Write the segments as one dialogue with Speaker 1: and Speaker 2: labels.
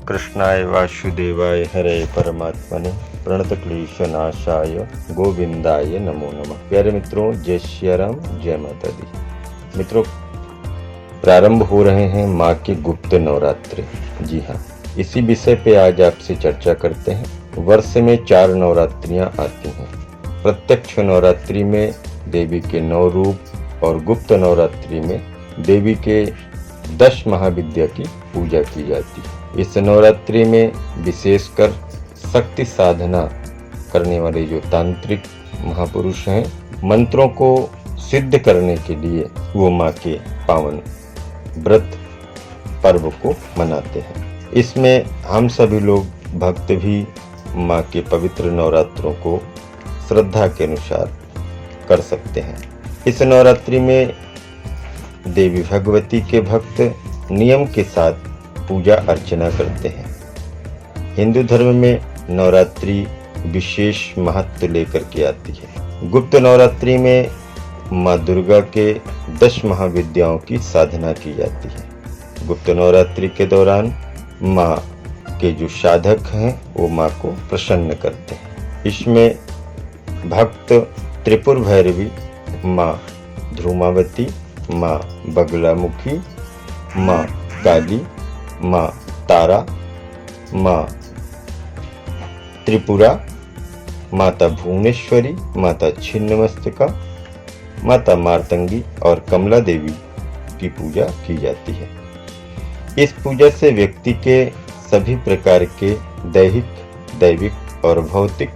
Speaker 1: कृष्णाय वासुदेवाय हरे परमात्मने प्रणतक्लेशनाशाय गोविंदाय नमो नमः। प्यारे मित्रों, जय श्री राम, जय माता दी। मित्रों, प्रारंभ हो रहे हैं माँ के गुप्त नवरात्रि। जी हाँ, इसी विषय पे आज आपसे चर्चा करते हैं। वर्ष में 4 नवरात्रियां आती हैं। प्रत्यक्ष नवरात्रि में देवी के 9 रूप और गुप्त नवरात्रि में देवी के 10 महाविद्या की पूजा की जाती है। इस नवरात्रि में विशेषकर शक्ति साधना करने वाले जो तांत्रिक महापुरुष हैं, मंत्रों को सिद्ध करने के लिए वो माँ के पावन व्रत पर्व को मनाते हैं। इसमें हम सभी लोग भक्त भी माँ के पवित्र नवरात्रों को श्रद्धा के अनुसार कर सकते हैं। इस नवरात्रि में देवी भगवती के भक्त नियम के साथ पूजा अर्चना करते हैं। हिंदू धर्म में नवरात्रि विशेष महत्व लेकर के आती है। गुप्त नवरात्रि में माँ दुर्गा के 10 महाविद्याओं की साधना की जाती है। गुप्त नवरात्रि के दौरान माँ के जो साधक हैं वो माँ को प्रसन्न करते हैं। इसमें भक्त त्रिपुर भैरवी, माँ ध्रुमावती, माँ बगलामुखी, माँ काली, माँ तारा, माँ त्रिपुरा, माता भुवनेश्वरी, माता छिन्नमस्तिका, माता मार्तंगी और कमला देवी की पूजा की जाती है। इस पूजा से व्यक्ति के सभी प्रकार के दैविक और भौतिक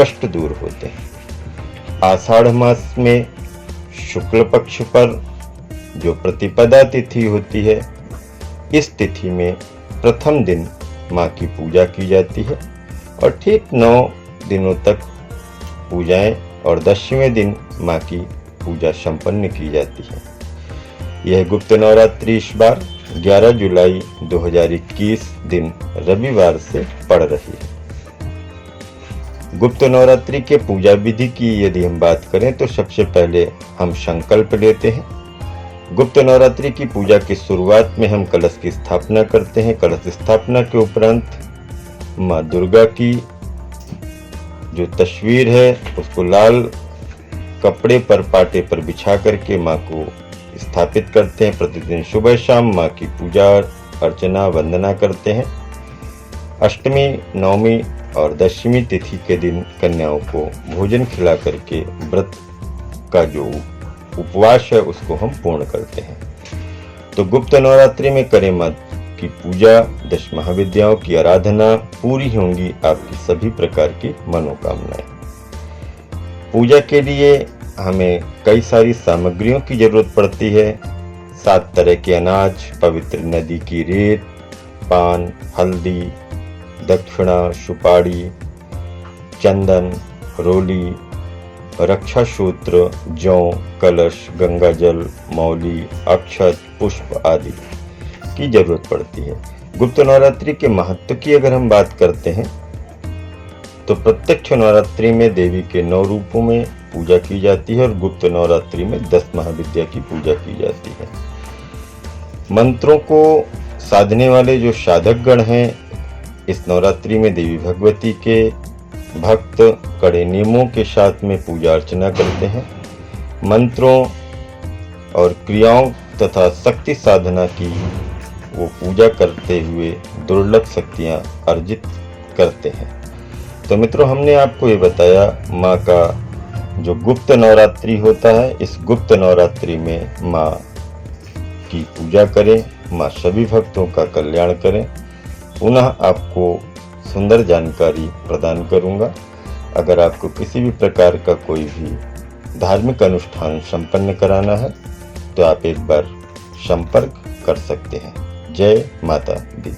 Speaker 1: कष्ट दूर होते हैं। आषाढ़ मास में शुक्ल पक्ष पर जो प्रतिपदा तिथि होती है, इस तिथि में प्रथम दिन माँ की पूजा की जाती है और ठीक 9 दिनों तक पूजाएं और 10वें दिन माँ की पूजा संपन्न की जाती है। यह गुप्त नवरात्रि इस बार 11 जुलाई 2021 दिन रविवार से पड़ रही है। गुप्त नवरात्रि के पूजा विधि की यदि हम बात करें तो सबसे पहले हम संकल्प लेते हैं। गुप्त नवरात्रि की पूजा की शुरुआत में हम कलश की स्थापना करते हैं। कलश स्थापना के उपरांत माँ दुर्गा की जो तस्वीर है उसको लाल कपड़े पर पाटे पर बिछा करके माँ को स्थापित करते हैं। प्रतिदिन सुबह शाम माँ की पूजा अर्चना वंदना करते हैं। अष्टमी, नवमी और 10वीं तिथि के दिन कन्याओं को भोजन खिला करके व्रत का जो उपवास है उसको हम पूर्ण करते हैं। तो गुप्त नवरात्रि में करें माँ की पूजा, 10 महाविद्याओं की आराधना, पूरी होंगी आपकी सभी प्रकार की मनोकामनाएं। पूजा के लिए हमें कई सारी सामग्रियों की जरूरत पड़ती है। 7 तरह के अनाज, पवित्र नदी की रेत, पान, हल्दी, दक्षिणा, सुपारी, चंदन, रोली, रक्षा सूत्र, जौ, कलश, गंगाजल, मौली, अक्षत, पुष्प आदि की जरूरत पड़ती है। गुप्त नवरात्रि के महत्व की अगर हम बात करते हैं तो प्रत्यक्ष नवरात्रि में देवी के 9 रूपों में पूजा की जाती है और गुप्त नवरात्रि में 10 महाविद्या की पूजा की जाती है। मंत्रों को साधने वाले जो साधक गण हैं, इस नवरात्रि में देवी भगवती के भक्त कड़े नियमों के साथ में पूजा अर्चना करते हैं। मंत्रों और क्रियाओं तथा शक्ति साधना की वो पूजा करते हुए दुर्लभ शक्तियां अर्जित करते हैं। तो मित्रों, हमने आपको ये बताया माँ का जो गुप्त नवरात्रि होता है। इस गुप्त नवरात्रि में माँ की पूजा करें, माँ सभी भक्तों का कल्याण करें। पुनः आपको सुंदर जानकारी प्रदान करूंगा। अगर आपको किसी भी प्रकार का कोई भी धार्मिक अनुष्ठान संपन्न कराना है तो आप एक बार संपर्क कर सकते हैं। जय माता दी।